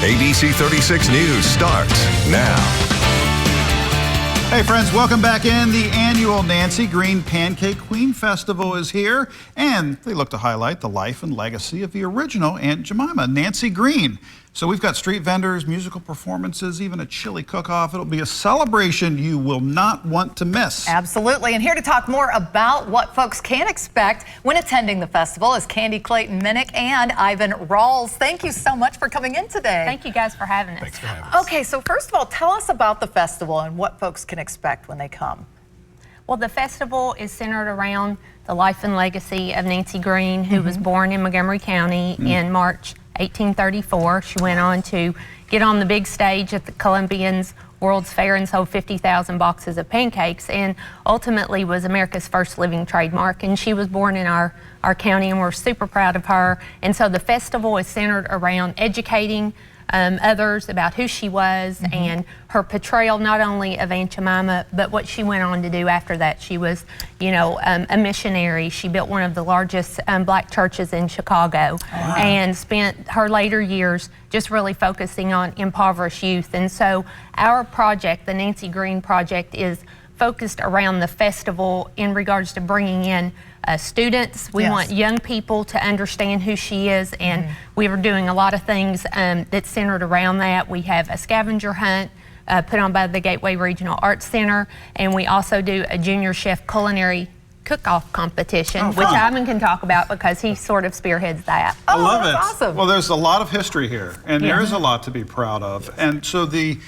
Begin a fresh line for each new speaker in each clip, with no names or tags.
ABC 36 News starts now.
Hey friends, welcome back in. The annual Nancy Green Pancake Queen Festival is here, and they look to highlight the life and legacy of the original Aunt Jemima, Nancy Green. So we've got street vendors, musical performances, even a chili cook-off. It'll be a celebration you will not want to miss.
Absolutely, and here to talk more about what folks can expect when attending the festival is Clayton-Minnich and Ivan Ralls. Thank you so much for coming in today.
Thank you guys for having us.
Thanks for having us.
Okay, so first of all, tell us about the festival and what folks can expect when they come.
Well, the festival is centered around the life and legacy of Nancy Green, who was born in Montgomery County in March 1834. She went on to get on the big stage at the Columbian's World's Fair and sold 50,000 boxes of pancakes, and ultimately was America's first living trademark. And she was born in our county, and we're super proud of her. And so the festival is centered around educating others about who she was and her portrayal not only of Aunt Jemima, but what she went on to do after that. She was, a missionary. She built one of the largest black churches in Chicago and spent her later years just really focusing on impoverished youth. And so our project, the Nancy Green Project, is focused around the festival in regards to bringing in students. We want young people to understand who she is, and we were doing a lot of things that's centered around that. We have a scavenger hunt put on by the Gateway Regional Arts Center, and we also do a junior chef culinary cook-off competition, which Ivan can talk about because he sort of spearheads that.
I love it.
Awesome.
Well, there's a lot of history here, and there is a lot to be proud of. And so the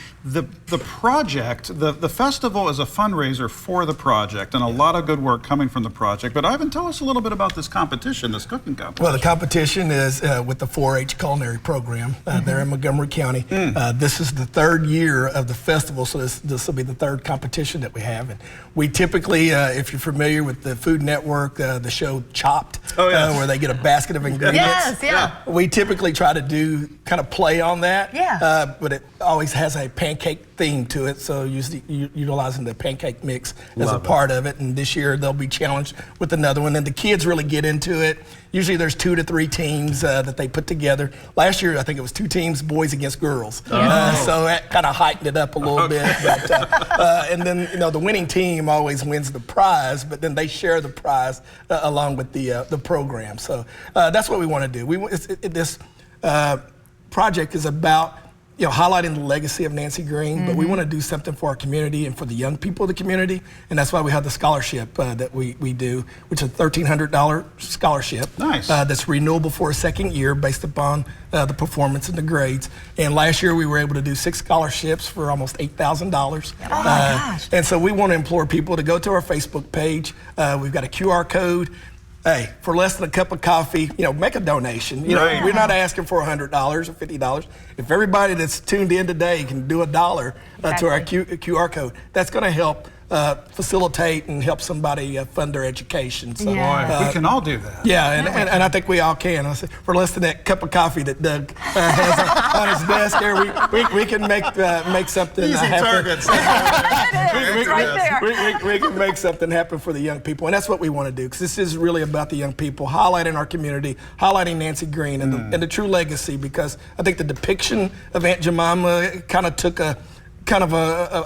project, the festival is a fundraiser for the project, and a lot of good work coming from the project. But Ivan, tell us a little bit about this competition, this cooking competition.
Well, the competition is with the 4-H culinary program there in Montgomery County. This is the third year of the festival, so this will be the third competition that we have. And we typically, if you're familiar with the Food Network, the show Chopped, where they get a basket of ingredients. We typically try to do kind of play on that, but it always has a pancake theme to it, so utilizing the pancake mix as a part of it. And this year they'll be challenged with another one, and the kids really get into it. Usually there's 2 to 3 teams that they put together. Last year I think it was 2 teams, boys against girls, so that kind of heightened it up a little bit. But, and then the winning team always wins the prize, but then they share the prize along with the program. So that's what we want to do. This project is about highlighting the legacy of Nancy Green, but we want to do something for our community and for the young people of the community, and that's why we have the scholarship that we do, which is a $1,300 scholarship. Nice. That's renewable for a second year based upon the performance and the grades. And last year we were able to do 6 scholarships for almost $8,000. Oh my gosh. And so we want to implore people to go to our Facebook page. We've got a QR code. Hey, for less than a cup of coffee, make a donation. We're not asking for $100 or $50. If everybody that's tuned in today can do $1 to our QR code, that's going to help facilitate and help somebody fund their education. So,
we can all do that.
Yeah, and I think we all can. For less than that cup of coffee that Doug has on his desk here, we can make something happen. We can make something happen for the young people, and that's what we want to do, because this is really about the young people, highlighting our community, highlighting Nancy Green and the true legacy, because I think the depiction of Aunt Jemima kind of took a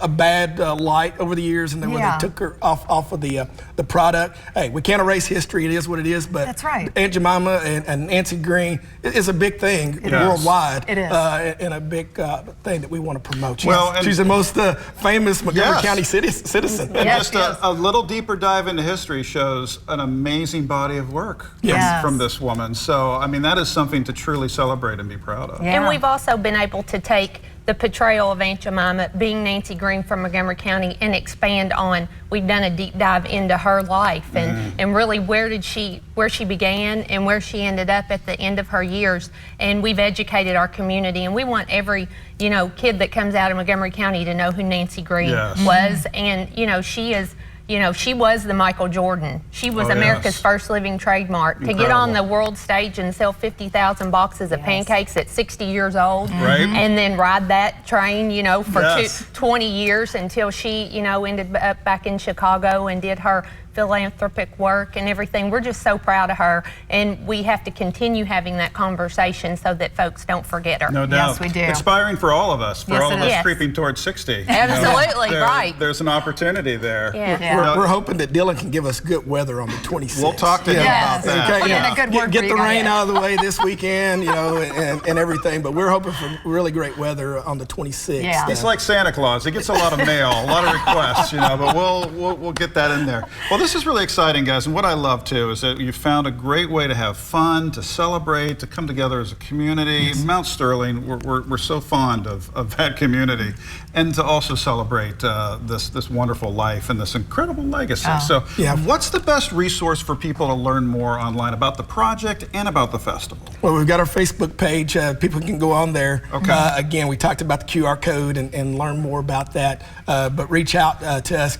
bad light over the years, and then when they took her off of the product. Hey, we can't erase history. It is what it is. But
that's right.
Aunt Jemima and Nancy Green is a big thing worldwide.
It is.
And a big thing that we want to promote.
Well,
she's the most famous Montgomery County citizen.
And just a little deeper dive into history shows an amazing body of work from this woman. So, I mean, that is something to truly celebrate and be proud of.
And we've also been able to take the portrayal of Aunt Jemima, being Nancy Green from Montgomery County, and expand on, we've done a deep dive into her life and really where she began and where she ended up at the end of her years. And we've educated our community, and we want every kid that comes out of Montgomery County to know who Nancy Green was. And she is she was the Michael Jordan. She was America's first living trademark. Incredible. To get on the world stage and sell 50,000 boxes of pancakes at 60 years old, and then ride that train, for 20 years until she, ended up back in Chicago and did her philanthropic work and everything. We're just so proud of her, and we have to continue having that conversation so that folks don't forget her.
No doubt.
Yes, we do.
Inspiring for all of us,
Yes,
all of
it
us
is.
creeping towards 60.
Absolutely, right.
There's an opportunity there.
Yeah.
We're hoping that Dylan can give us good weather on the 26th.
We'll talk to him
Yes.
about that.
Put in a good word
Get
for
the
you
rain
guys.
out of the way this weekend, and everything. But we're hoping for really great weather on the 26th.
Yeah.
He's like Santa Claus. He gets a lot of mail, a lot of requests, but we'll get that in there. Well, this is really exciting, guys, and what I love too is that you found a great way to have fun, to celebrate, to come together as a community.
Yes.
Mount Sterling, we're so fond of that community, and to also celebrate this wonderful life and this incredible legacy. So, what's the best resource for people to learn more online about the project and about the festival?
Well, we've got our Facebook page. People can go on there.
Okay.
Again, we talked about the QR code and learn more about that. But reach out to us.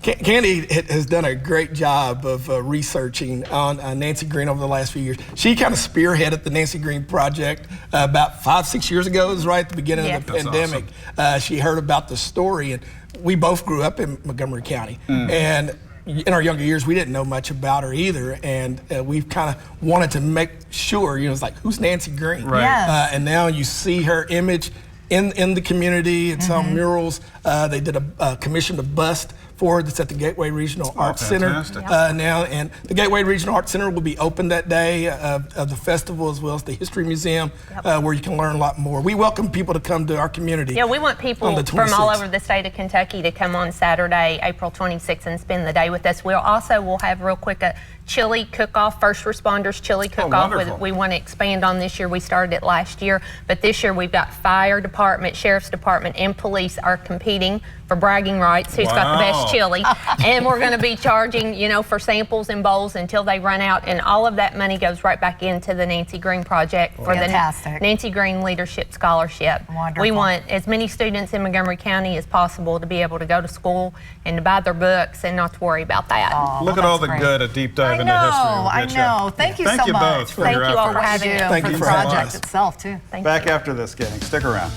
Candy has done a great job of researching on Nancy Green over the last few years. She kind of spearheaded the Nancy Green Project about 5-6 years ago. It was right at the beginning of the
That's
pandemic. She heard about the story, and we both grew up in Montgomery County. And in our younger years, we didn't know much about her either, and we've kind of wanted to make sure, it's like, who's Nancy Green?
Right.
Yes.
And now you see her image in the community. It's on murals. They did commissioned a bust for her that's at the Gateway Regional Arts Center now, and the Gateway Regional Arts Center will be open that day of the festival, as well as the History Museum, where you can learn a lot more. We welcome people to come to our community.
Yeah, we want people
on the
from all
26th.
over the state of Kentucky to come on Saturday, April 26th, and spend the day with us. We'll have real quick a chili cook-off, first responders chili cook-off.
Wonderful.
We want to expand on this year. We started it last year, but this year we've got fire department, sheriff's department, and police are competing for bragging rights. Who's got the best chili? And we're going to be charging, for samples and bowls until they run out, and all of that money goes right back into the Nancy Green Project for the Nancy Green Leadership Scholarship.
Wonderful.
We want as many students in Montgomery County as possible to be able to go to school and to buy their books and not to worry about that.
Look at all the good, a deep dive into history.
I know. Thank you so much.
Thank you both for
Thank
your
you all
efforts.
for having us.
Thank
for
you
the
for having
project
us.
itself, too.
Thank
Back
you.
after this, gang. Stick around.